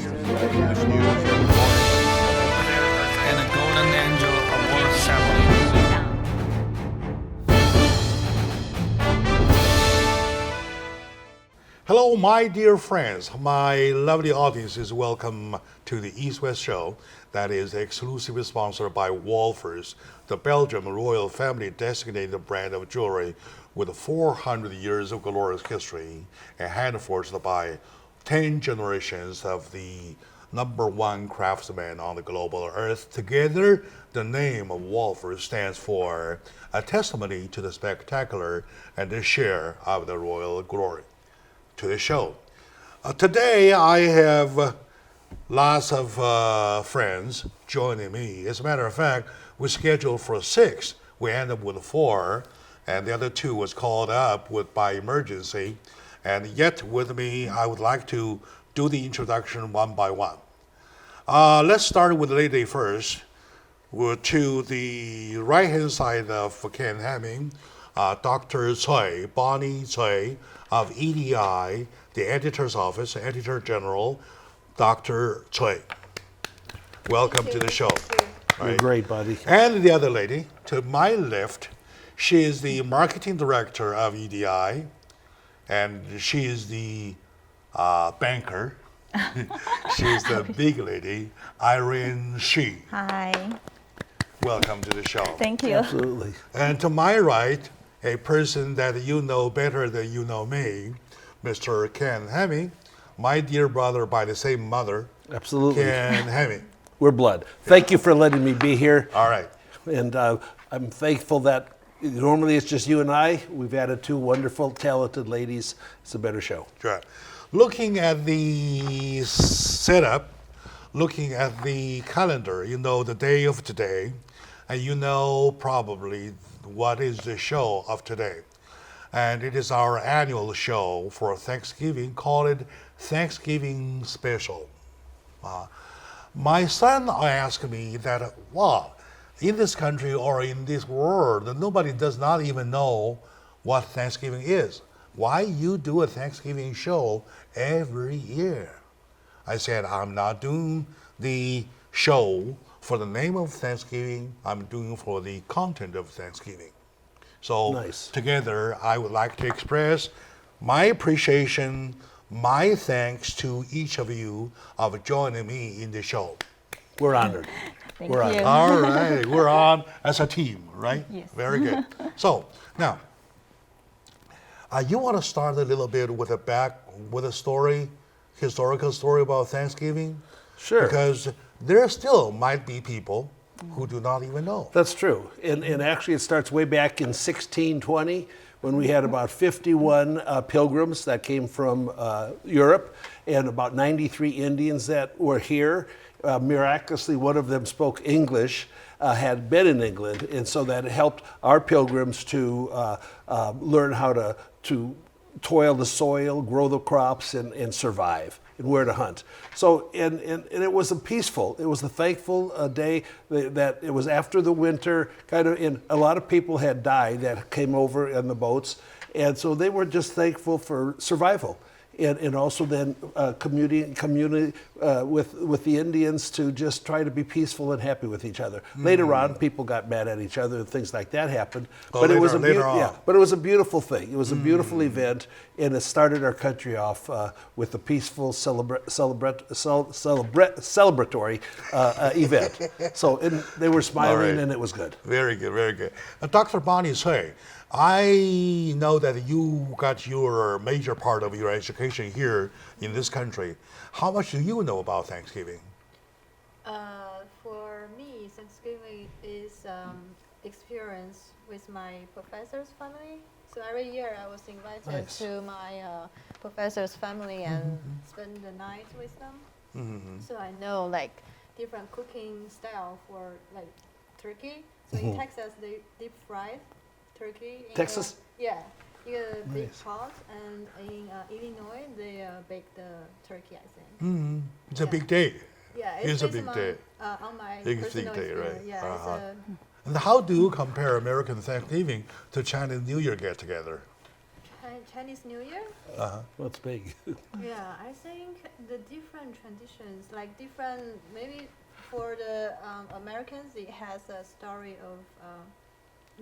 and a Golden Angel Award ceremony. Hello, my dear friends, my lovely audiences. Welcome to the East-West Show that is exclusively sponsored by Wolfers, the Belgian royal family designated brand of jewelry with 400 years of glorious history and handforged by 10 generations of the #1 craftsman on the global earth. Together, the name of Wolfers stands for a testimony to the spectacular and the share of the royal glory. To the show. Today I have lots of friends joining me. As a matter of fact, we scheduled for 6. We ended up with 4, and the other 2 was called up by emergency. And yet with me, I would like to do the introduction one by one. Let's start with the lady first. To the right-hand side of Ken Hemming, Dr. Cui, Bonnie Cui of EDI, the editor's office, Editor General, Dr. Cui. Welcome to the show. You're great, buddy. And the other lady, to my left, she is the marketing director of EDI, and she is the banker. She's the big lady, Irene Shi. Hi. Welcome to the show. Thank you. Absolutely. And to my right, a person that you know better than you know me, Mr. Ken Hemming, my dear brother by the same mother, Absolutely. Ken Hemming. We're blood. Thank you for letting me be here. All right. And I'm thankful that normally it's just you and I. We've added 2 wonderful, talented ladies. It's a better show. Sure. Looking at the setup, looking at the calendar, you know the day of today, and you know probably what is the show of today. And it is our annual show for Thanksgiving, call it Thanksgiving Special. My son asked me that, wow, in this country or in this world, nobody does not even know what Thanksgiving is. Why you do a Thanksgiving show every year? I said, I'm not doing the show for the name of Thanksgiving, I'm doing for the content of Thanksgiving. So Nice. Together, I would like to express my appreciation, my thanks to each of you of joining me in the show. We're honored. Thank We're you. honored. All right, we're on as a team, right? Yes. Very good. So now, you want to start a little bit with a story, historical story about Thanksgiving? Sure. Because there still might be people who do not even know. That's true. And actually, it starts way back in 1620 when we had about 51 pilgrims that came from Europe and about 93 Indians that were here. Miraculously, one of them spoke English, had been in England, and so that helped our pilgrims to learn how to toil the soil, grow the crops, and survive, and where to hunt. So, and it was a thankful day that it was after the winter, and a lot of people had died that came over in the boats, and so they were just thankful for survival. And also then community with the Indians to just try to be peaceful and happy with each other. Later on, people got mad at each other and things like that happened. But it was a beautiful thing. It was a beautiful event, and it started our country off with a peaceful celebratory event. So they were smiling, and it was good. Very good, very good. Dr. Bonnie Cui, I know that you got your major part of your education here in this country. How much do you know about Thanksgiving? For me, Thanksgiving is experience with my professor's family. So every year I was invited Nice. to my professor's family and spend the night with them. So I know like different cooking style for like turkey. So in Texas they deep fried turkey. Texas? In a big Nice. pot, and in Illinois they bake the turkey, I think. It's a big day. Yeah, It's a based big day. On my Big personal day, right? experience. Yeah, it's And how do you compare American Thanksgiving to Chinese New Year get-together? Chinese New Year. Well, it's big. Yeah, I think the different traditions, like different, maybe for the Americans, it has a story of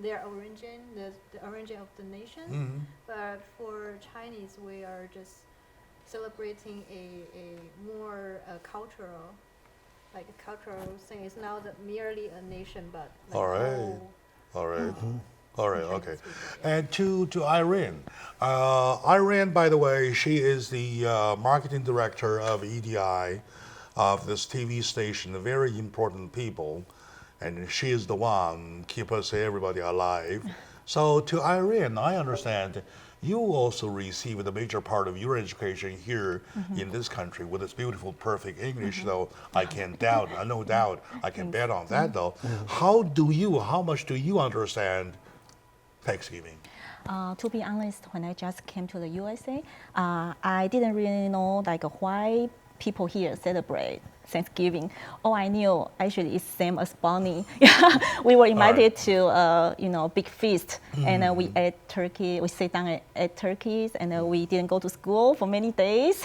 their origin, the origin of the nation. But for Chinese, we are just celebrating a more cultural, like a cultural thing. It's not merely a nation, but like All right. whole All right. All right, Chinese okay. people, yeah. And to Irene. Irene, by the way, she is the marketing director of EDI, of this TV station, very important people. And she is the one keep us everybody alive. So to Irene, I understand you also received a major part of your education here in this country with its beautiful, perfect English, though I can't doubt, no doubt, I can bet on that though. How much do you understand Thanksgiving? To be honest, when I just came to the USA, I didn't really know like why people here celebrate Thanksgiving. All I knew actually is same as Bonnie. We were invited to big feast, and we ate turkey. We sit down and ate turkeys, and we didn't go to school for many days.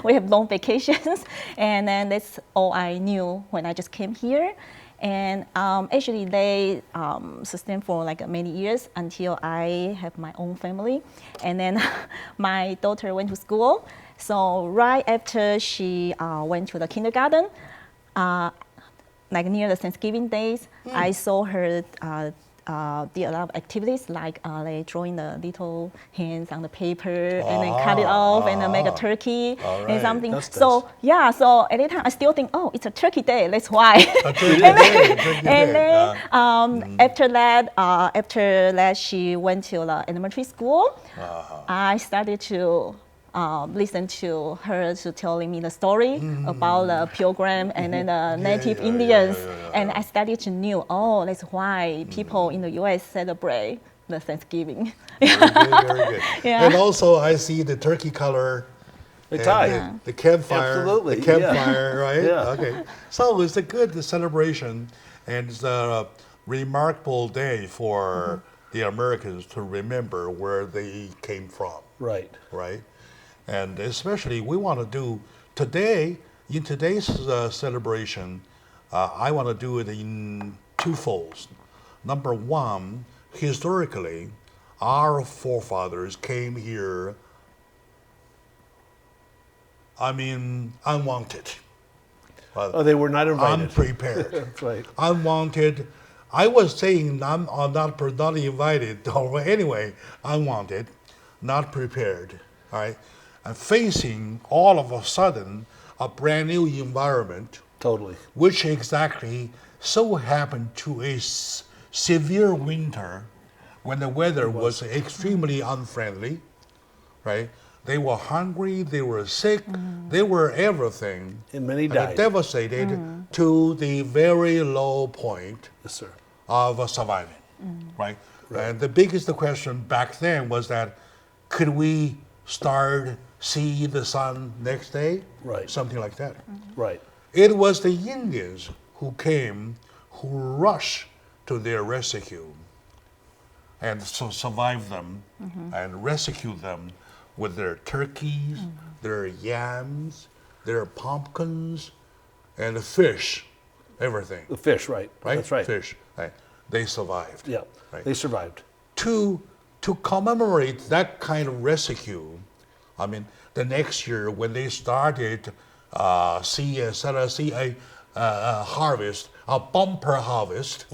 We have long vacations, and then that's all I knew when I just came here. And actually, they sustained for like many years until I have my own family. And then my daughter went to school. So right after she went to the kindergarten, like near the Thanksgiving days, I saw her did a lot of activities like they drawing the little hands on the paper and then cut it off and then make a turkey and something. That's So yeah, so at that time I still think, oh, it's a turkey day. That's why. And then after that, she went to the elementary school. I started to listen to her telling me the story about the pilgrim and then the native Indians. And I started to know, oh, that's why people in the US celebrate the Thanksgiving. Very good, very good. Yeah. And also I see the turkey color. The and tie. The campfire. Absolutely, The campfire, right? Yeah. Okay. So it's a good celebration, and it's a remarkable day for the Americans to remember where they came from, Right. right? And especially we want to do today, in today's celebration, I want to do it in two folds. Number one, historically, our forefathers came here, unwanted. Oh, they were not invited. Unprepared. That's right. Unwanted. I was saying I'm not invited, or anyway, unwanted, not prepared, all right? And facing all of a sudden a brand new environment, Totally. which exactly so happened to a severe winter when the weather was extremely unfriendly, right? They were hungry, they were sick, they were everything. And many And died. devastated to the very low point Yes, sir. of surviving, right? And the biggest question back then was that could we see the sun next day? Right. Something like that. Right. It was the Indians who came, who rushed to their rescue and so survived them and rescued them with their turkeys, their yams, their pumpkins, and the fish, everything. The fish, right. Right? That's right. Fish. Right. They survived. Yeah. Right. They survived. To commemorate that kind of rescue, the next year when they started see a harvest, a bumper harvest,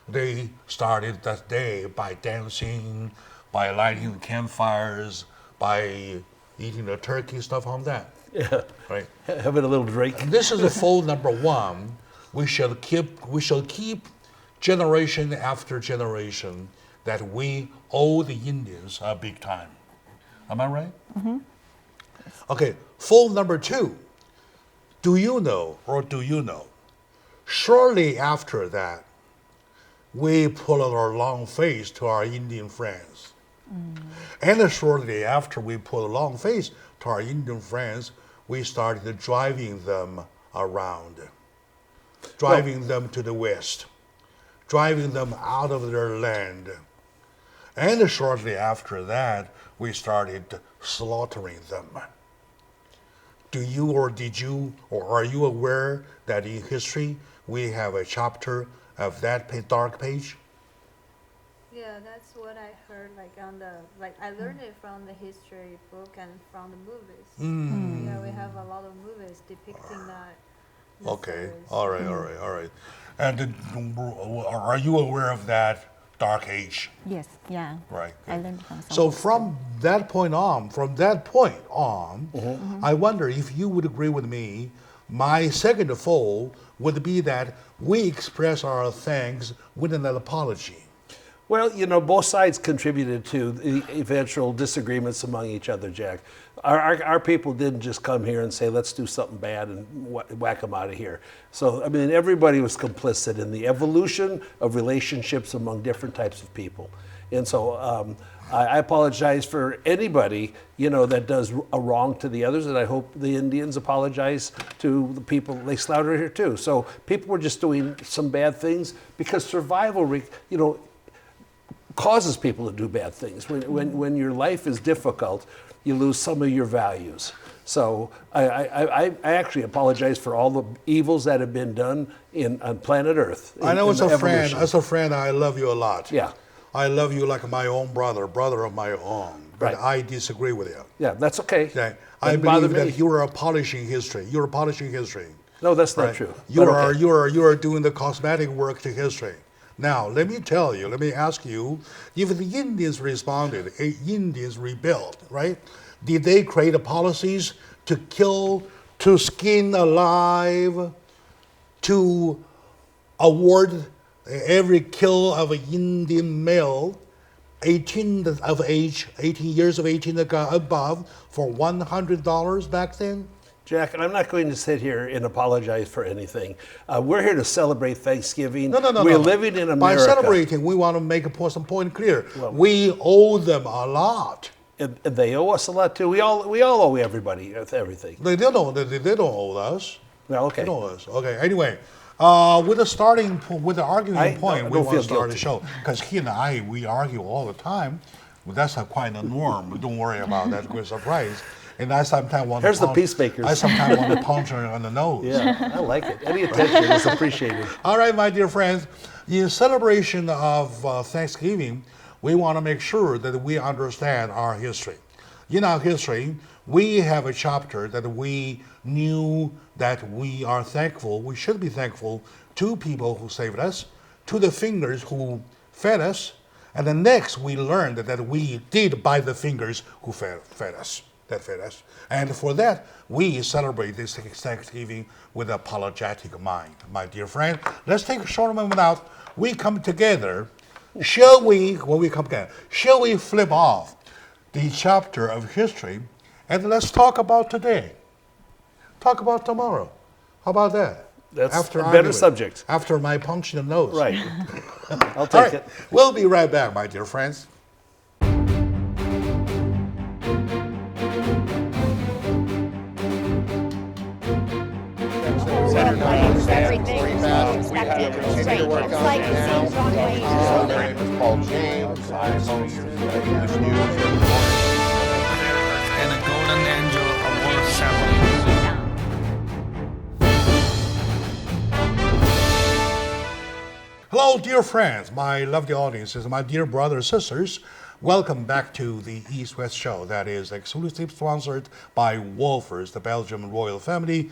they started that day by dancing, by lighting campfires, by eating the turkey, stuff on that. Yeah. Right. Having a little drink. And this is the fold number one. We shall keep generation after generation that we owe the Indians a big time. Am I right? Okay, fold number two. Do you know? Shortly after that, we put our long face to our Indian friends. And shortly after we put a long face to our Indian friends, we started driving them around, driving them to the west, driving them out of their land. And shortly after that, we started slaughtering them. Do you or did you or are you aware that in history we have a chapter of that dark page? Yeah, that's what I heard. I learned it from the history book and from the movies. Yeah, we have a lot of movies depicting that. Okay, all right. And are you aware of that dark age? Yes, yeah. Right. I learned from some. So from that point on, I wonder if you would agree with me. My second fold would be that we express our thanks with an apology. Well, both sides contributed to the eventual disagreements among each other, Jack. Our people didn't just come here and say, let's do something bad and whack them out of here. So, I mean, everybody was complicit in the evolution of relationships among different types of people. And so I apologize for anybody, that does a wrong to the others, and I hope the Indians apologize to the people they slaughtered here too. So people were just doing some bad things because survival, causes people to do bad things. When your life is difficult, you lose some of your values. So I actually apologize for all the evils that have been done on planet Earth. I know as a friend, evolution. I love you a lot. Yeah. I love you like my own brother of my own. But Right. I disagree with you. Yeah, that's okay. Okay. I Doesn't bother believe me. that you are polishing history. You're polishing history. No, that's not Right? true. You But are okay. you are doing the cosmetic work to history. Now, let me ask you, if the Indians responded, Indians rebelled, right? Did they create policies to kill, to skin alive, to award every kill of an Indian male 18 years of age and above for $100 back then? Jack, and I'm not going to sit here and apologize for anything. We're here to celebrate Thanksgiving. No. We're living in America. By celebrating, we want to make some point clear. We owe them a lot. And they owe us a lot too. We all owe everybody everything. They don't owe us. Well, okay. They don't owe us. Okay. Anyway, with the arguing point, we don't want to feel start the guilty. show because he and I we argue all the time. Well, that's quite a norm. We don't worry about that. We're surprised. And I sometimes want Here's to the peacemakers. I sometimes want to punch her on the nose. Yeah, I like it. Any attention is appreciated. All right, my dear friends, in celebration of Thanksgiving, we want to make sure that we understand our history. In our history, we have a chapter that we knew that we are thankful, we should be thankful to people who saved us, to the fingers who fed us, and then next we learned that we did by the fingers who fed us. And for that, we celebrate this Thanksgiving with an apologetic mind. My dear friend, let's take a short moment out. We come together. Shall we flip off the chapter of history and let's talk about today? Talk about tomorrow. How about that? That's a better arguing, subject. After my punch in the nose. Right. I'll All take right. it. We'll be right back, my dear friends. Everything expected and straight. It's like the scenes on waves. My name is Paul James. I host English News. And a Golden Angel Award ceremony. Hello, dear friends, my lovely audiences, my dear brothers and sisters. Welcome back to the East-West Show that is exclusively sponsored by Wolfers, the Belgian royal family,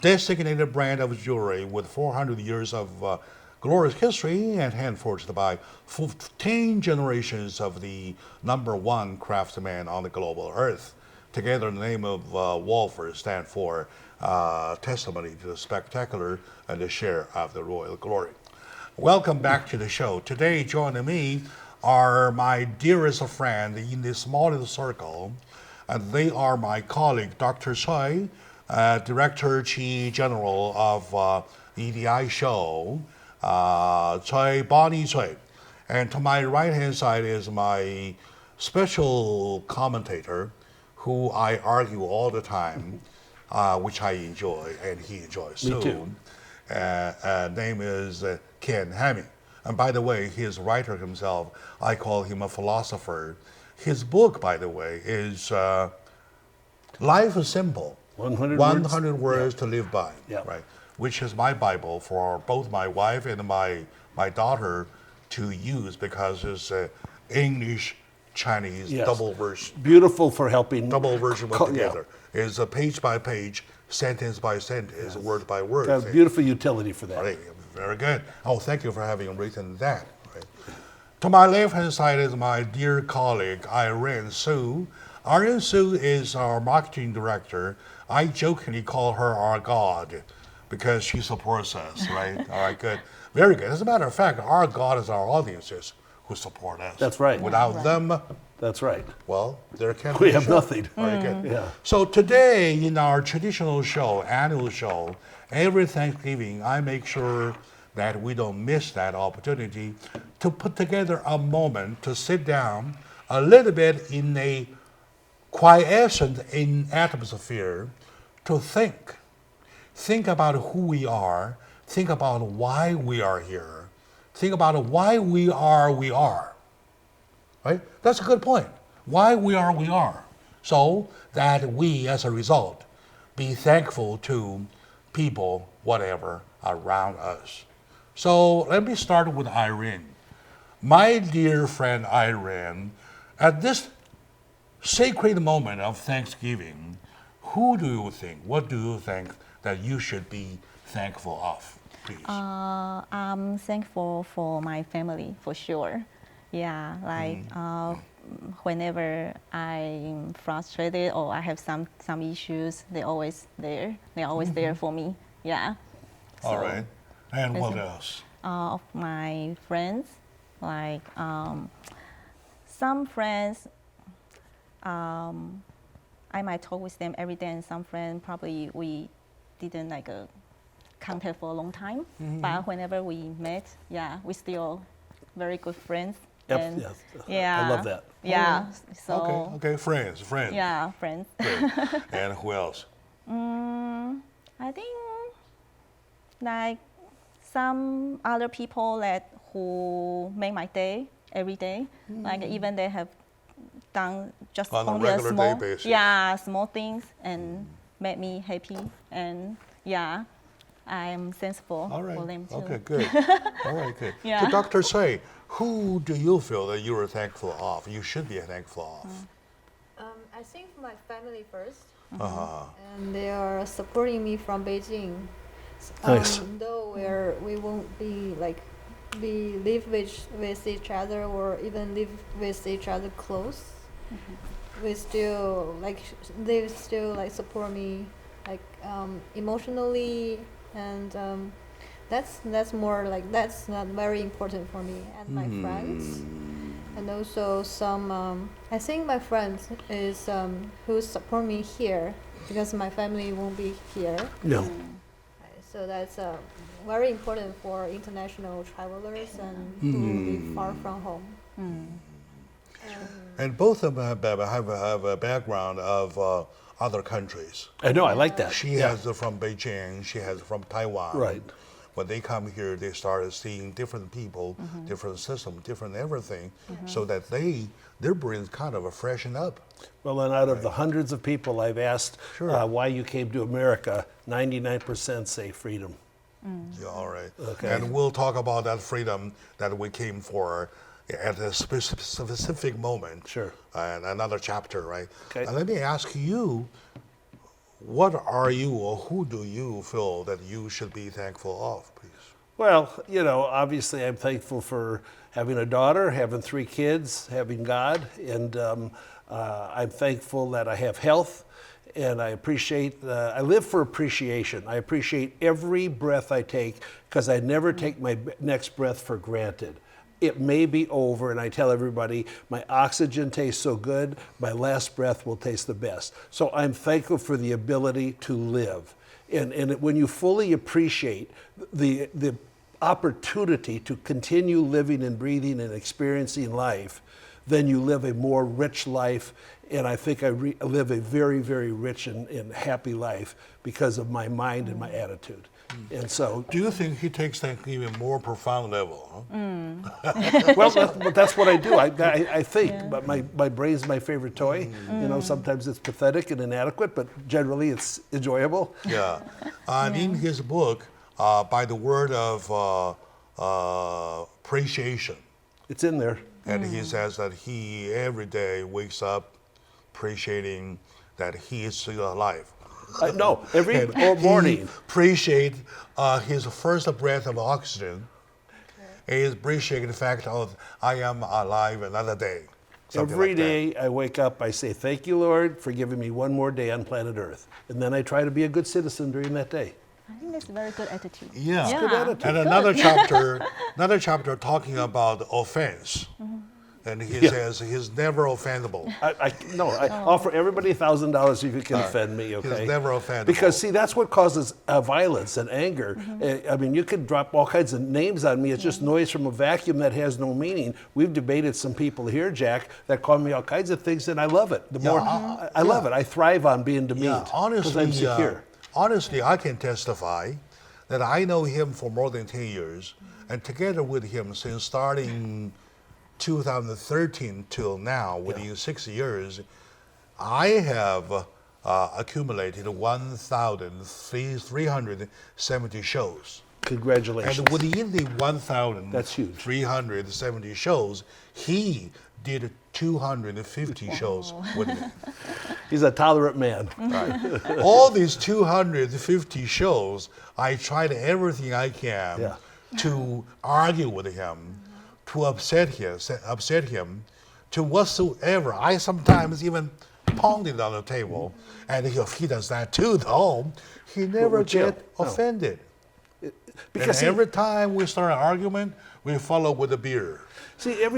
designated brand of jewelry with 400 years of glorious history and hand-forged by 15 generations of the #1 craftsman on the global earth. Together, the name of Wolfers stand for testimony to the spectacular and the share of the royal glory. Welcome back to the show. Today, joining me are my dearest friend in this small little circle, and they are my colleague, Dr. Choi, Director Chief General of EDI Show, Bonnie Choi. And to my right-hand side is my special commentator, who I argue all the time, which I enjoy, and he enjoys Me too. too. Name is Ken Hamming. And by the way, his writer himself, I call him a philosopher. His book, by the way, is Life is Simple. 100 words to live by, right? Which is my Bible for both my wife and my daughter to use because it's English, Chinese, double version. Beautiful for helping. Double version put together. It's a page by page, sentence by sentence, word by word. Got beautiful utility for that. Right. Very good. Oh, thank you for having written that. Right. To my left-hand side is my dear colleague, Irene Su. Irene Su is our marketing director. I jokingly call her our God because she supports us, right? All right, good. Very good. As a matter of fact, our God is our audiences who support us. That's right. Without them, that's right. Well, there can't we be have show. nothing. Very good. Yeah. So today, in our traditional show, annual show, every Thanksgiving, I make sure that we don't miss that opportunity to put together a moment to sit down a little bit in a quiescent atmosphere to think. Think about who we are. Think about why we are here. Think about why we are. Right? That's a good point. Why we are. So that we, as a result, be thankful to people, whatever, around us. So let me start with Irene. My dear friend Irene, at this sacred moment of Thanksgiving, what do you think that you should be thankful of, please? I'm thankful for my family, for sure. Yeah, like whenever I'm frustrated or I have some issues, they're always there. They're always there for me. Yeah. All right. And what else? Of my friends, like some friends, I might talk with them every day, and some friends probably we didn't contact for a long time. But whenever we met, we still very good friends. Yep. And Yeah. I love that. Yeah. So. Okay. Friends. Yeah, friends. And who else? I think like some other people who make my day every day. Like even they have done just on only a regular small, day basis. Small things and made me happy. And I'm thankful for them too. Okay, good. All right, good. Yeah. So Dr. Say, who do you feel that you are thankful of? You should be thankful of. I think my family first, and they are supporting me from Beijing. Nice. Though we won't be live with each other or even live with each other close, we still they still support me emotionally, and that's more that's not very important for me and my friends. And also some, I think my friends is who support me here because my family won't be here. Yeah. So that's very important for international travelers and who will be far from home. And both of them have a background of other countries. I know. I like that. She has from Beijing. She has from Taiwan. Right. When they come here, they started seeing different people, different system, different everything, so that their brains kind of freshen up. Well, and out of the hundreds of people I've asked Sure. why you came to America, 99% say freedom. Yeah, all right. Okay. And we'll talk about that freedom that we came for at a specific moment. Sure. And another chapter, right? Okay. And let me ask you, what are you or who do you feel that you should be thankful of, please? Well, obviously I'm thankful for having a daughter, having 3 kids, having God, and I'm thankful that I have health, and I live for appreciation. I appreciate every breath I take because I never take my next breath for granted. It may be over, and I tell everybody, my oxygen tastes so good, my last breath will taste the best. So I'm thankful for the ability to live. And when you fully appreciate the opportunity to continue living and breathing and experiencing life, then you live a more rich life. And I think I live a very, very rich and happy life because of my mind and my attitude. And so, Do you think he takes that even more profound level? Huh? well, that's what I do. I think, but my brain's my favorite toy. You know, sometimes it's pathetic and inadequate, but generally it's enjoyable. Yeah. And in his book, by the word of appreciation, It's in there. and he says that he every day wakes up appreciating that he is still alive. No, every And morning. he appreciate his first breath of oxygen. He appreciate the fact of I am alive another day. Something Every like that. day I wake up, I say, thank you, Lord, for giving me one more day on planet Earth. And then I try to be a good citizen during that day. I think that's a very good attitude. Yeah. Yeah. Good attitude. And another chapter talking about offense. And he says he's never offendable. I offer everybody $1,000 if you can offend me, okay? He's never offendable. Because, see, that's what causes violence and anger. I mean, you could drop all kinds of names on me. It's just noise from a vacuum that has no meaning. We've debated some people here, Jack, that call me all kinds of things, and I love it. The more I love it. I thrive on being demeaned. Because I'm secure. Honestly, I can testify that I know him for more than 10 years, and together with him since starting 2013 till now, within 6 years, I have accumulated 1,370 shows. Congratulations. And within the That's huge. 1,370 shows, he did 250 shows with me. He's a tolerant man. All these 250 shows, I tried everything I can to argue with him, to upset him, to whatsoever. I sometimes even pounded on the table, and if he does that too, though, he never with you? get offended. Because And every time we start an argument, we follow with a beer. See, the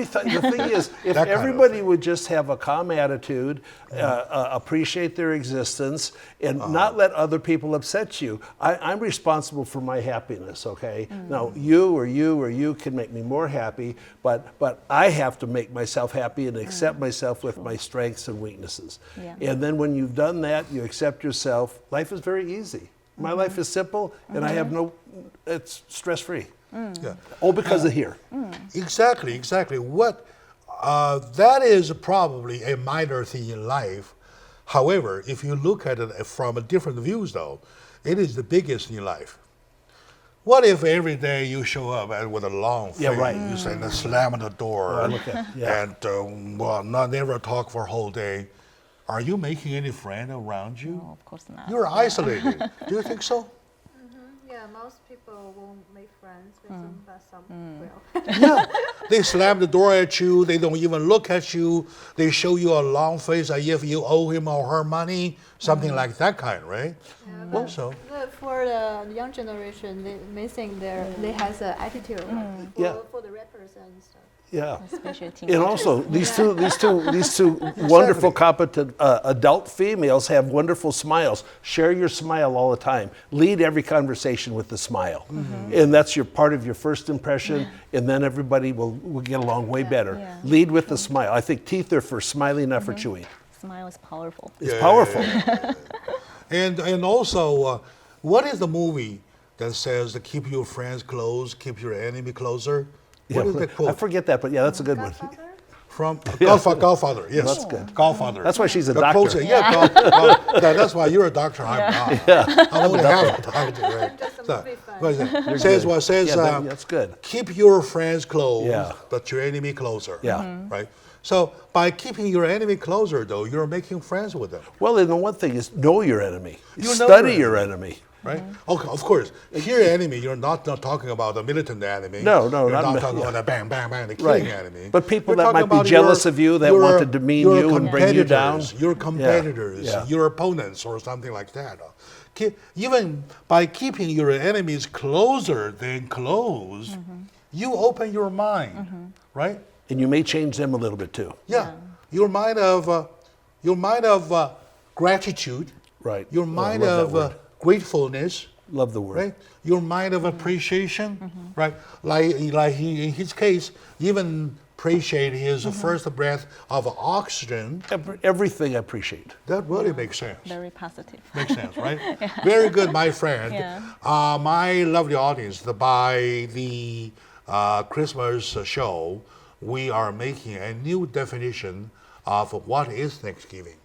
thing is, if That kind of everybody thing. would just have a calm attitude, appreciate their existence, and not let other people upset you, I'm responsible for my happiness, okay? Now, you or you can make me more happy, but I have to make myself happy and accept myself with my strengths and weaknesses. Yeah. And then when you've done that, you accept yourself, life is very easy. My life is simple, and I have it's stress-free. Yeah. All because of here. Exactly. What that is probably a minor thing in life. However, if you look at it from a different views, though, it is the biggest in life. What if every day you show up with a long face, you say, slam on the door, and not never talk for a whole day? Are you making any friend around you? No, of course not. You're isolated. Do you think so? Yeah, most people won't make friends with them, but some will. Yeah, they slam the door at you. They don't even look at you. They show you a long face as if you owe him or her money, something like that kind, right? Yeah, Well, but so for the young generation, they may think they has an attitude for the rappers and stuff. Yeah. Especially And teenagers. also, these two wonderful, competent adult females have wonderful smiles. Share your smile all the time. Lead every conversation with a smile, and that's your part of your first impression. And then everybody will get along way better. Yeah. Lead with a smile. I think teeth are for smiling, not for chewing. Smile is powerful. It's powerful. and also, what is the movie that says to keep your friends close, keep your enemy closer? What is that I quote? forget that, but yeah, that's a good one. Godfather? From Godfather, yes. That's good. Godfather. That's why she's a The doctor. closer- that's why you're a doctor. I'm not. I'm only half a doctor, right? Just a So, movie fan. what is it? Says what says? Yeah, that's good. Keep your friends close, Yeah. but your enemy closer. Yeah. Right. So by keeping your enemy closer, though, you're making friends with them. Well, and the one thing is know your enemy. You know Study your your enemy. Right? Okay, of course. Here, enemy, you're not talking about the militant enemy. No, You're not not mi- talking yeah. about the bang, bang, bang, the killing Right. enemy. But people You're that talking might be about jealous of you, that want to demean your you and bring you down. competitors, Your competitors, Yeah. your opponents, or something like that. Even by keeping your enemies closer than close, you open your mind, right? And you may change them a little bit too. Yeah. Your mind of gratitude. Right. Your Oh, I mind love that of word. gratefulness. Love the word. Right? Your mind of appreciation, right? Like in his case, even appreciate his first breath of oxygen. Everything I appreciate. That really makes sense. Very positive. Makes sense, right? Very good, my friend. Yeah. My lovely audience, by the Christmas show, we are making a new definition of what is Thanksgiving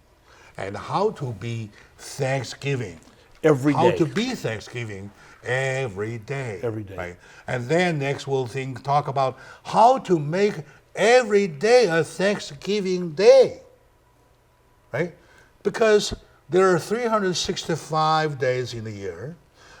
and how to be Thanksgiving. Every How day. to be Thanksgiving every day. Every day. Right? And then next we'll talk about how to make every day a Thanksgiving day. Right? Because there are 365 days in a year.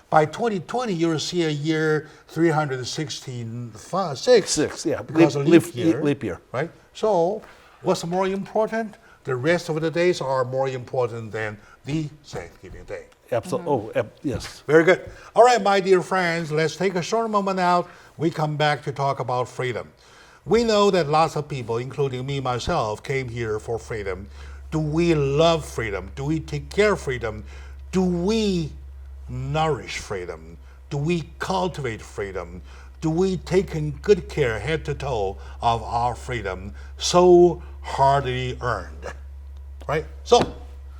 By 2020, you'll see a year 366. Six, yeah. Because of leap year. Leap year. Right? So, what's more important? The rest of the days are more important than the Thanksgiving Day. Absolutely. Yes. Very good. All right, my dear friends, let's take a short moment out. We come back to talk about freedom. We know that lots of people, including me myself, came here for freedom. Do we love freedom? Do we take care of freedom? Do we nourish freedom? Do we cultivate freedom? Do we take good care, head to toe, of our freedom so hardly earned? Right? So,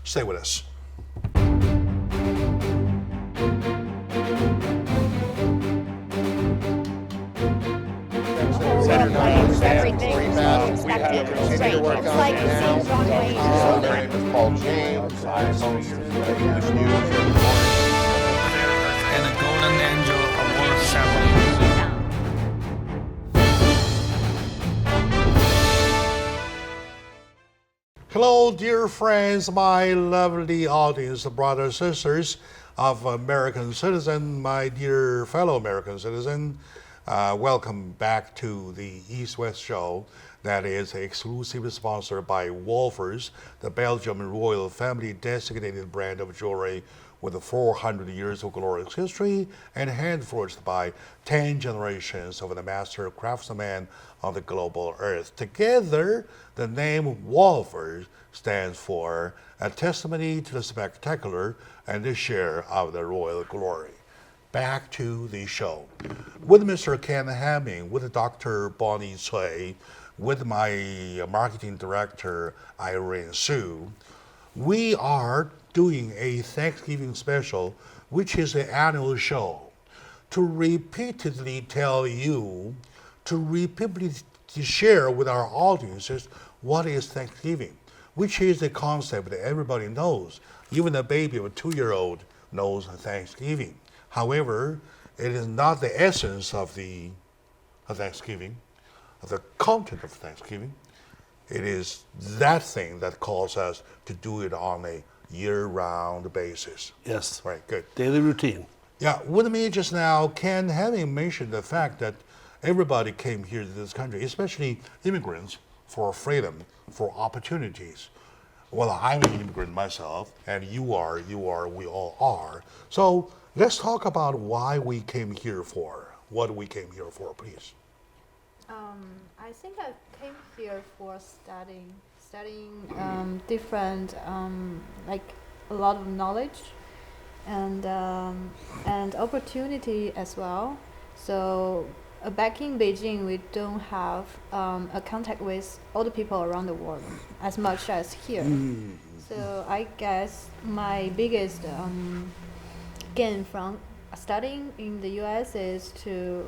stay with us. Everything is unexpected. It's strange. It's like it seems wrong way. My name is Paul James. I'm host of English News. And a golden angel award ceremony. Hello, dear friends, my lovely audience, brothers, sisters of American citizen, my dear fellow American citizen. Welcome back to the East-West show that is exclusively sponsored by Wolfers, the Belgian royal family designated brand of jewelry with 400 years of glorious history and hand-forged by 10 generations of the master craftsmen on the global earth. Together, the name Wolfers stands for a testimony to the spectacular and the share of the royal glory. Back to the show. With Mr. Ken Hamming, with Dr. Bonnie Cui, with my marketing director, Irene Su, we are doing a Thanksgiving special, which is an annual show, to repeatedly tell you, to repeatedly share with our audiences what is Thanksgiving, which is a concept that everybody knows. Even a baby of a 2-year-old knows Thanksgiving. However, it is not the essence of Thanksgiving, of the content of Thanksgiving. It is that thing that calls us to do it on a year-round basis. Yes. Right, good. Daily routine. Yeah, with me just now, Ken having mentioned the fact that everybody came here to this country, especially immigrants, for freedom, for opportunities. Well, I'm an immigrant myself, and you are, we all are. So let's talk about why we came here for, what we came here for, please. I think I came here for studying different, like a lot of knowledge and opportunity as well. So back in Beijing, we don't have a contact with all the people around the world as much as here. So I guess my biggest gain from studying in the US is to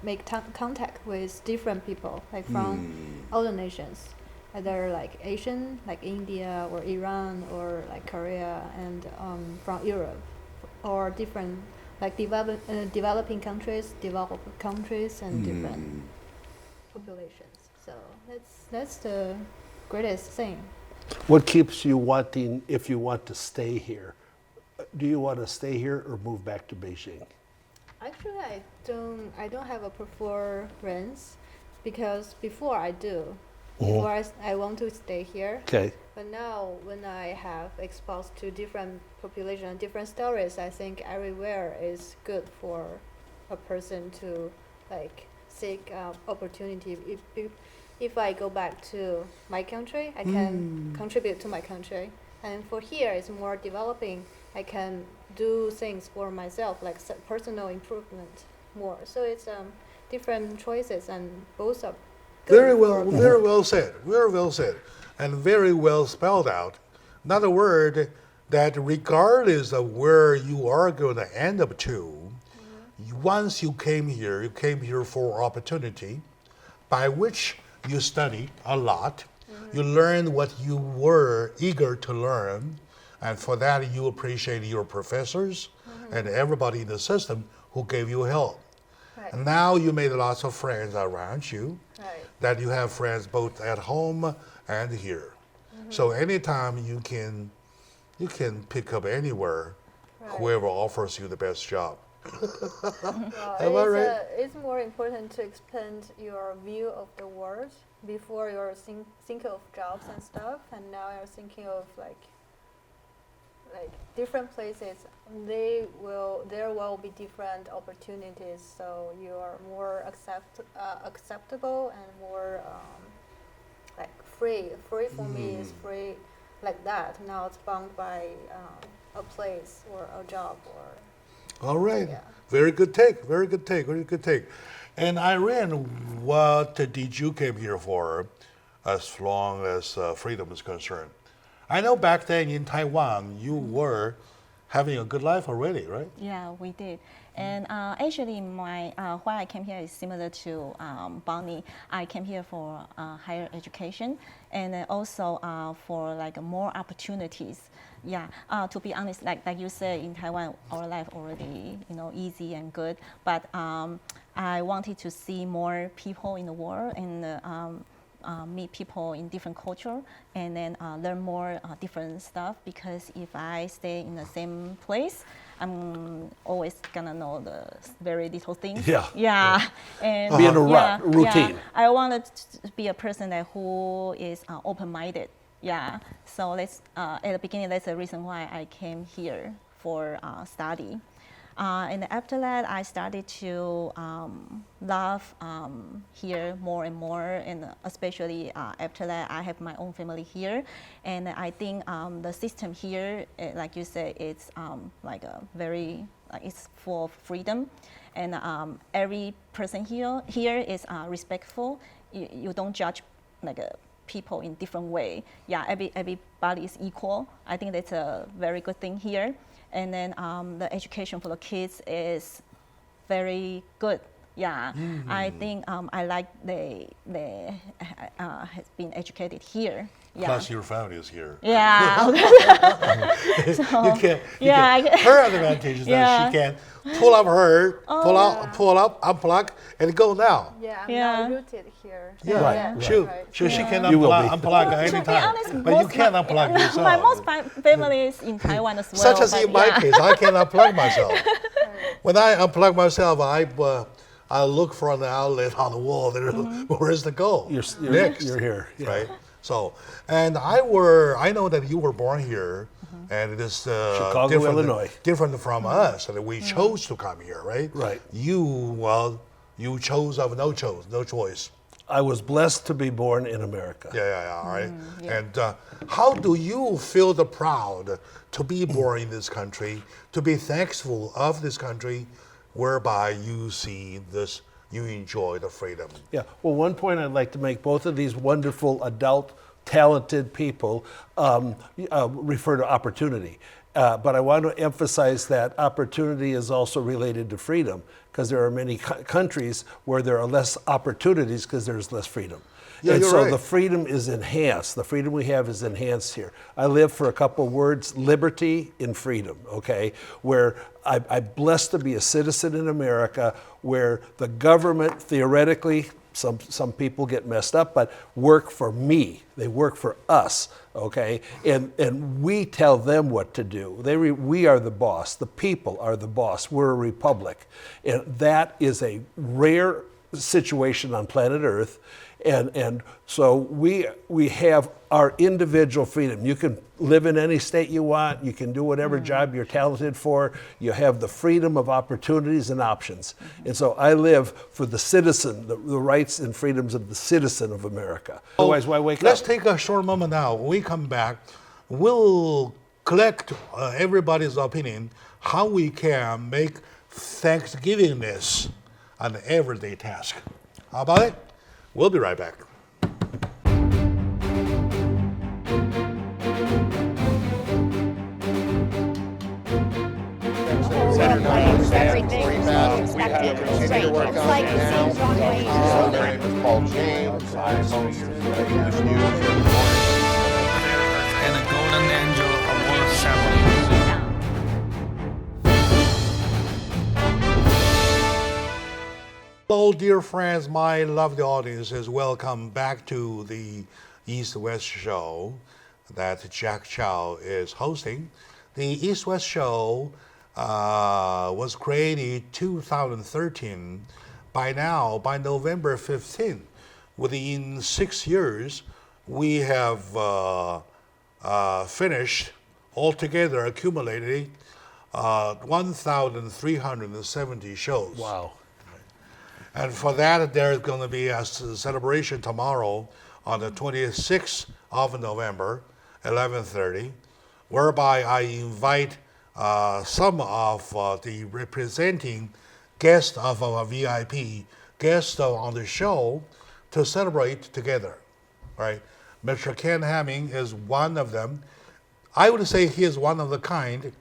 make contact with different people, like from all the nations, either like Asian, like India or Iran or like Korea, and from Europe, or different like developing countries, developed countries, and different populations. So that's the greatest thing. What keeps you wanting, if you want to stay here? Do you want to stay here or move back to Beijing? Actually, I don't have a preference, because before I do. Before I want to stay here. Okay. But now, when I have exposed to different population, different stories, I think everywhere is good for a person to like seek opportunity. If I go back to my country, I can contribute to my country. And for here, it's more developing. I can do things for myself, like personal improvement more. So it's different choices, and both are Very well said. Very well said. And very well spelled out. Another word that regardless of where you are going to end up to, once you came here for opportunity, by which you studied a lot, you learned what you were eager to learn, and for that you appreciate your professors and everybody in the system who gave you help. Right. And now you made lots of friends around you, Right. that you have friends both at home and here. So anytime you can pick up anywhere, Right. whoever offers you the best job. Well, I right? it's more important to expand your view of the world before you're thinking of jobs and stuff, and now you're thinking of like different places. There will be different opportunities, so you are more acceptable and more like free. Free for me is free like that. Now it's bound by a place or a job or. All right. Yeah. Very good take. Very good take. Very good take. And Irene, what did you came here for as long as freedom is concerned? I know back then in Taiwan, you were having a good life already, right? Yeah, we did. And actually, my why I came here is similar to Bonnie. I came here for higher education and also for like more opportunities. Yeah, to be honest, like you said, in Taiwan, our life already easy and good. But I wanted to see more people in the world and meet people in different culture and then learn more different stuff, because if I stay in the same place, I'm always gonna know the very little things. Yeah. Yeah. And Be in a routine. Yeah. I wanted to be a person who is open-minded. Yeah. So at the beginning, that's the reason why I came here for study. And after that, I started to love here more and more, and especially after that, I have my own family here, and I think the system here, like you said, it's like a very it's full of freedom, and every person here is respectful. You don't judge like people in different way. Yeah, everybody is equal. I think that's a very good thing here. And then the education for the kids is very good. Yeah, I think I like they has been educated here. Yeah. Plus your family is here. Yeah. You can her advantage is that she can pull up, unplug, and go now. Yeah, I'm Yeah. now rooted here. Yeah, Right. She can You will unplug be. anytime. To be honest, but you can't unplug yourself. My most family is in Taiwan as well. Such as but in my yeah. case, I can unplug myself. When I unplug myself, I look for the outlet on the wall. Where's the goal? Next. You're here. Yeah. Right. So, and I know that you were born here, and it is Chicago, different, Illinois. different from us, and we chose to come here, right? Right. You chose of no choice. I was blessed to be born in America. Yeah, all right. And how do you feel the proud to be born in this country, to be thankful of this country, whereby you see this, you enjoy the freedom? Yeah. Well, one point I'd like to make: both of these wonderful, adult, talented people refer to opportunity. But I want to emphasize that opportunity is also related to freedom, because there are many countries where there are less opportunities because there's less freedom. Yeah, and you're so right. the freedom is enhanced. The freedom we have is enhanced here. I live for a couple words: liberty in freedom, okay? Where I'm blessed to be a citizen in America, where the government theoretically, some people get messed up, but work for me. They work for us, okay? And we tell them what to do. We are the boss. The people are the boss. We're a republic. And that is a rare situation on planet Earth. And so we have our individual freedom. You can live in any state you want. You can do whatever job you're talented for. You have the freedom of opportunities and options. And so I live for the citizen, the rights and freedoms of the citizen of America. Otherwise, why wake Let's up? take a short moment now. When we come back, we'll collect everybody's opinion how we can make Thanksgivingness an everyday task. How about it? We'll be right back. Planes, everything you expected. Straight. It's like seeing runways. Their name is Paul James. I host this news. And the Golden Angel Award ceremony. Hello, dear friends, my lovely audiences. Welcome back to the East-West Show that Jack Chow is hosting. The East-West Show was created 2013. By now, by November 15th, within 6 years, we have finished altogether, accumulated 1,370 shows. Wow. And for that, there's going to be a celebration tomorrow on the 26th of November, 11:30, whereby I invite some of the representing guests of our VIP, guests on the show, to celebrate together, right? Mr. Ken Hamming is one of them. I would say he is one of the kind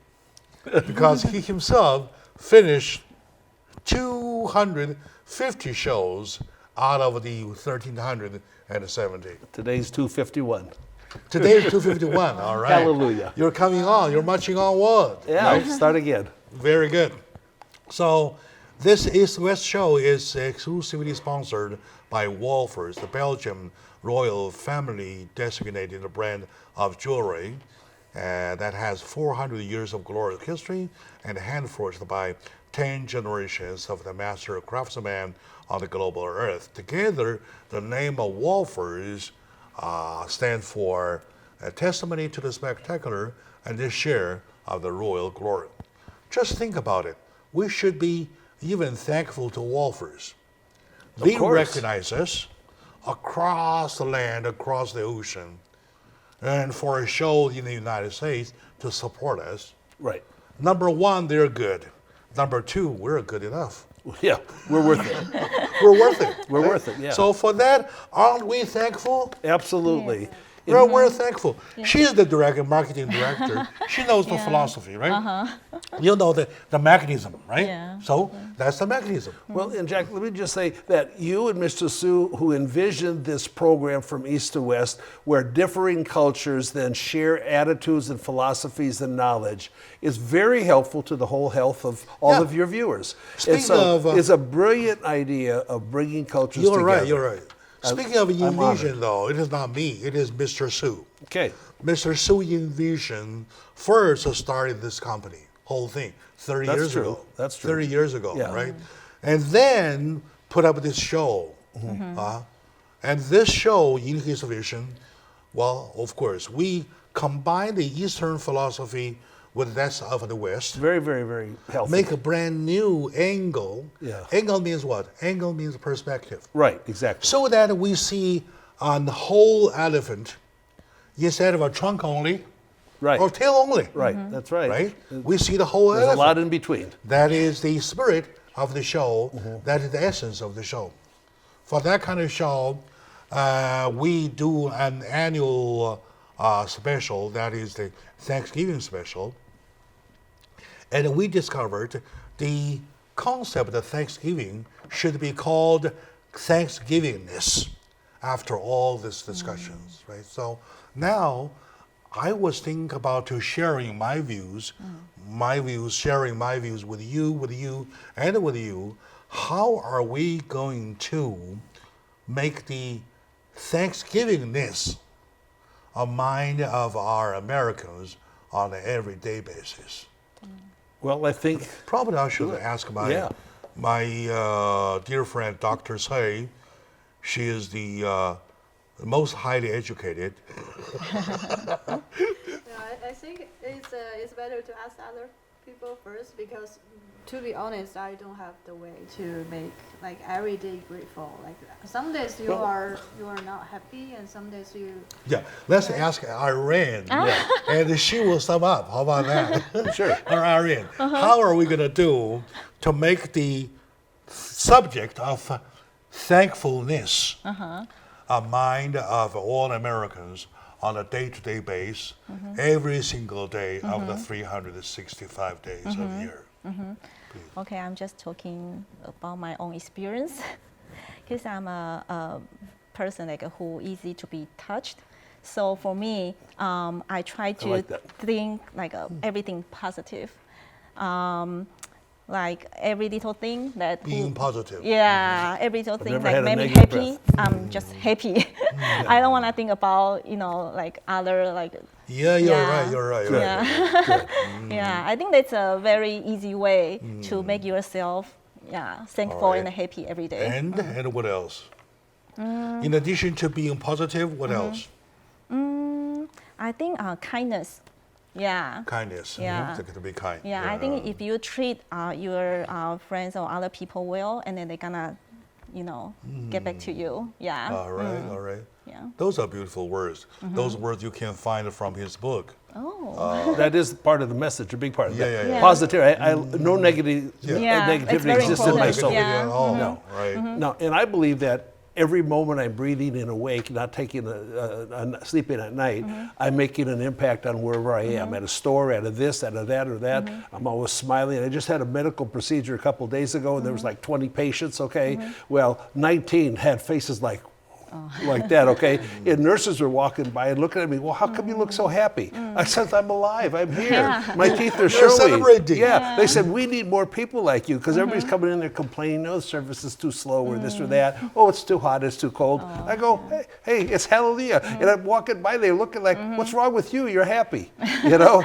because he himself finished 250 shows out of the 1,370. Today's 251. Today is 251, all right. Hallelujah. You're coming on, you're marching onward. Yeah, right? start again. Very good. So this East-West show is exclusively sponsored by Wolfers, the Belgian royal family designated brand of jewelry that has 400 years of glorious history and hand-forged by 10 generations of the master craftsmen on the global earth. Together, the name of Wolfers stand for a testimony to the spectacular and the share of the royal glory. Just think about it. We should be even thankful to Wolfers. They recognize us across the land, across the ocean, and for a show in the United States to support us. Right. Number one, they're good. Number two, we're good enough. Yeah, we're worth it. We're worth it. We're right? worth it, yeah. So for that, aren't we thankful? Absolutely. We're thankful. She's the marketing director. She knows the philosophy, right? You know the mechanism, right? Yeah. So that's the mechanism. Well, and Jack, let me just say that you and Mr. Su, who envisioned this program from east to west, where differing cultures then share attitudes and philosophies and knowledge, is very helpful to the whole health of all of your viewers. Speaking of, it's a brilliant idea of bringing cultures together. You're right. Speaking of envision, though, it is not me. It is Mr. Su. Okay. Mr. Su Envision first started this company, whole thing, 30 That's years true. ago. That's true. 30 years ago, Yeah. right? And then put up this show. And this show, in his vision, well, of course, we combine the Eastern philosophy with that of the West. Very, very, very healthy. Make a brand new angle. Yeah. Angle means what? Angle means perspective. Right, exactly. So that we see a whole elephant instead of a trunk only Right. or tail only. Right, that's right. Right? We see the whole There's elephant. a lot in between. That is the spirit of the show. That is the essence of the show. For that kind of show, we do an annual special, that is the Thanksgiving special. And we discovered the concept of Thanksgiving should be called Thanksgivingness after all these discussions, right? So now I was thinking about sharing my views, sharing my views with you, and with you. How are we going to make the Thanksgivingness a mind of our Americans on an everyday basis? Well, I think Probably I should ask my dear friend, Dr. Say. She is the most highly educated. No, I think it's better to ask other people first because, to be honest, I don't have the way to make like every day grateful. Like some days you are not happy, and some days you. Yeah, let's ask Irene, and she will sum up. How about that? Sure. Or Irene, how are we going to do to make the subject of thankfulness a mind of all Americans on a day-to-day basis, every single day of the 365 days of the year. Okay, I'm just talking about my own experience because I'm a person like who easy to be touched. So for me, I try to like that. think like everything positive. Like every little thing that Being positive. Yeah, every little thing never like had a made me negative happy. I'm just happy. I don't want to think about like other like. Yeah, you're right. You're right. You're Yeah. right. Yeah, I think that's a very easy way to make yourself thankful Alright. and happy every day. And what else? In addition to being positive, what else? I think kindness. Yeah. Kindness. Yeah. To be kind. Yeah, I think if you treat your friends or other people well, and then they're gonna, get back to you. Yeah. All right. All right. Yeah. Those are beautiful words. Those words you can find from his book. Oh. That is part of the message, a big part of Yeah, it. yeah, yeah. Positive. No negative, Yeah, it's negativity very exists in my important. soul. Yeah. At all. No. Right. No, and I believe that every moment I'm breathing and awake, not taking sleeping at night, I'm making an impact on wherever I am, at a store, at a this, at a that, or that. I'm always smiling. I just had a medical procedure a couple days ago, and there was like 20 patients. Okay, well, 19 had faces like that, okay? And nurses were walking by and looking at me, well, how come you look so happy? I said, I'm alive, I'm here. My teeth are showing. celebrating. Yeah, they said, we need more people like you, because everybody's coming in there complaining, oh, the service is too slow, or this or that. Oh, it's too hot, it's too cold. I go, hey, it's hallelujah. And I'm walking by, they're looking like, what's wrong with you? You're happy, you know?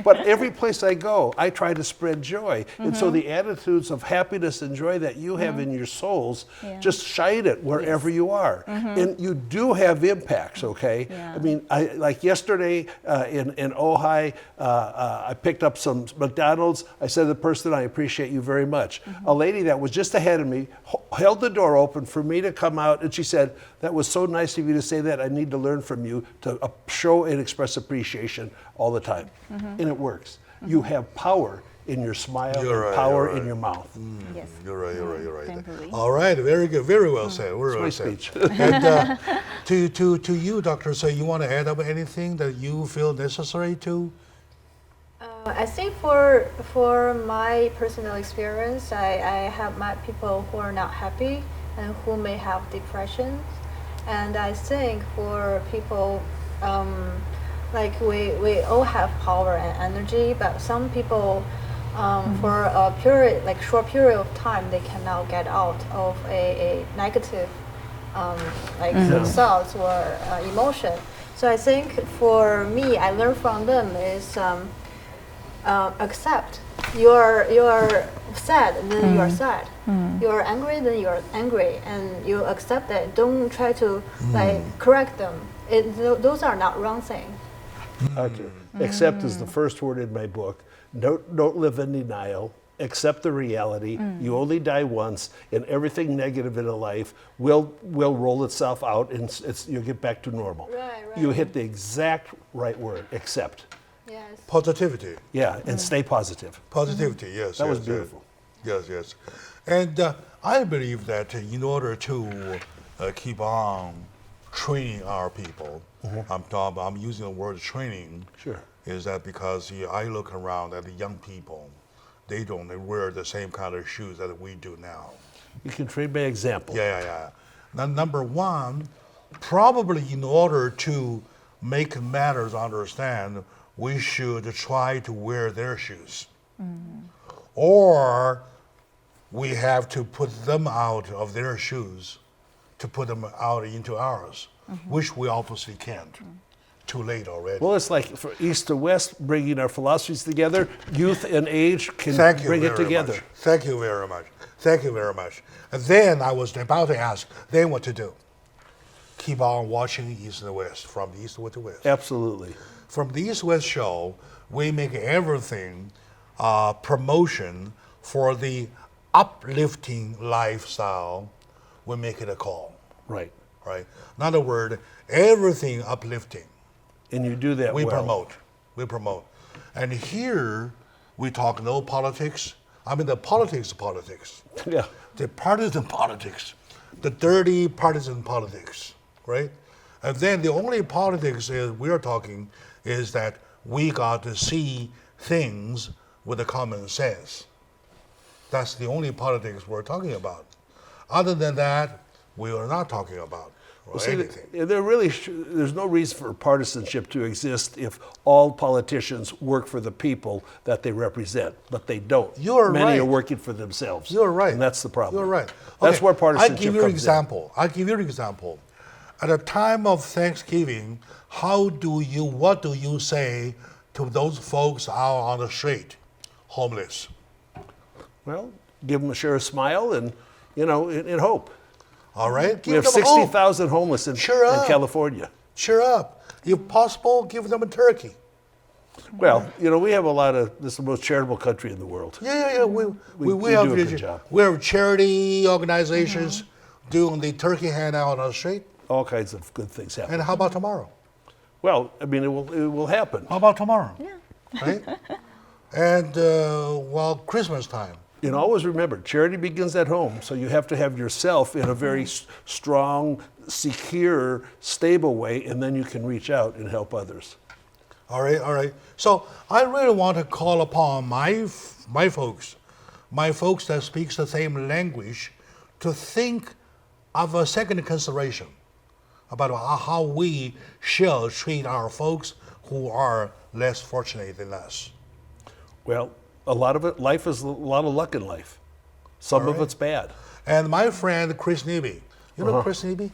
But every place I go, I try to spread joy. And so the attitudes of happiness and joy that you have in your souls, just shine it wherever you are. And you do have impacts, okay? Yeah. I mean, like yesterday in Ojai, I picked up some McDonald's. I said to the person, I appreciate you very much. A lady that was just ahead of me held the door open for me to come out, and she said, that was so nice of you to say that. I need to learn from you to show and express appreciation all the time. And it works. You have power in your smile, You're and right, power you're right. in your mouth. Yes. You're right. You're right. Thankfully. All right. Very good. Very well said. Very well my said. speech. And to you, Doctor, so you want to add up anything that you feel necessary to? I think for my personal experience, I have met people who are not happy and who may have depression. And I think for people, like we all have power and energy, but some people, for a period, like short period of time, they cannot get out of a negative thoughts or emotion. So I think for me, I learned from them is accept. You're sad, and then you're sad. You're angry, then you're angry, and you accept it. Don't try to correct them. Those are not wrong things. Accept is the first word in my book. Don't live in denial. Accept the reality. You only die once, and everything negative in a life will roll itself out, and you'll get back to normal. Right. You hit the exact right word. Accept. Yes. Positivity. Yeah, and stay positive. Positivity. Yes. That was yes, beautiful. Yes. And I believe that in order to keep on training our people, I'm using the word training. Sure. Is that because I look around at the young people, they don't wear the same kind of shoes that we do now. You can trade by example. Yeah. Now, number one, probably in order to make matters understand, we should try to wear their shoes. Or we have to put them out of their shoes to put them out into ours, which we obviously can't. Too late already. Well, it's like for east to west, bringing our philosophies together. Youth and age can Thank you bring it very together. much. Thank you very much. Thank you very much. And then I was about to ask, then what to do? Keep on watching East and West, from the East to the West. Absolutely. From the East-West show, we make everything promotion for the uplifting lifestyle. We make it a call, Right. right? In other words, everything uplifting. And you do that We well. promote. And here we talk no politics, I mean, the politics, Yeah. the partisan politics, the dirty partisan politics, right? And then the only politics is we're talking is that we got to see things with a common sense. That's the only politics we're talking about. Other than that, we are not talking about or anything. There's no reason for partisanship to exist if all politicians work for the people that they represent, but they don't. You're Many right. are working for themselves. You're right. And that's the problem. You're right. That's Okay, where partisanship I give you an comes in. example. I give you an example. At a time of Thanksgiving, what do you say to those folks out on the street, homeless? Well, give them share a smile and, in hope. All right? We have them hope. 60,000 homeless in California. Cheer up. If possible, give them a turkey. Well, we have this is the most charitable country in the world. Yeah. We We have do a good job. We have charity organizations doing the turkey handout on the street. All kinds of good things happen. And how about tomorrow? Well, it will happen. How about tomorrow? Yeah. Right? And Christmas time. Always remember, charity begins at home. So you have to have yourself in a very strong, secure, stable way, and then you can reach out and help others. All right. So I really want to call upon my folks that speaks the same language, to think of a second consideration about how we shall treat our folks who are less fortunate than us. Well, a lot of it, life is a lot of luck in life. Some of it's bad. And my friend Chris Neby, you know Chris Neby?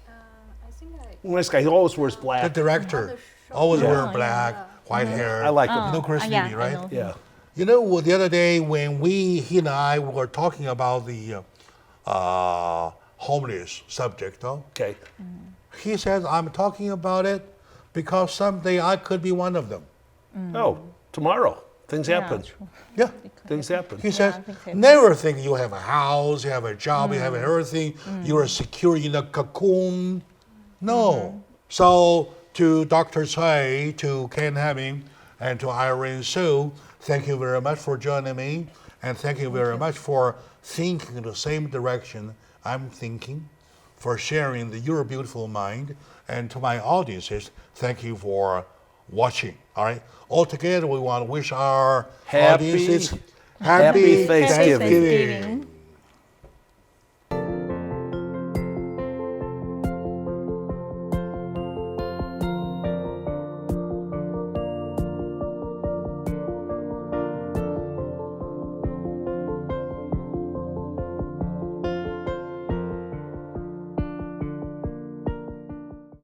I think Nice guy. He always wears The black. director, always Yeah. wearing black, white hair. I like him. You know Chris yeah, Neby, I right? know. Yeah. You know, the other day when he and I were talking about the homeless subject, Okay. he says, I'm talking about it because someday I could be one of them. Oh, tomorrow. Things Yeah, happen. true. Yeah. Things happen. He says, things happen. never think you have a house, you have a job, you have everything, you are secure in a cocoon. No. So to Dr. Tsai, to Ken Hemming, and to Irene Sue, thank you very much for joining me, and thank you very much for thinking in the same direction I'm thinking, for sharing your beautiful mind, and to my audiences, thank you for watching. All right. Altogether, we want to wish our Happy audiences Happy Thanksgiving. Thanksgiving.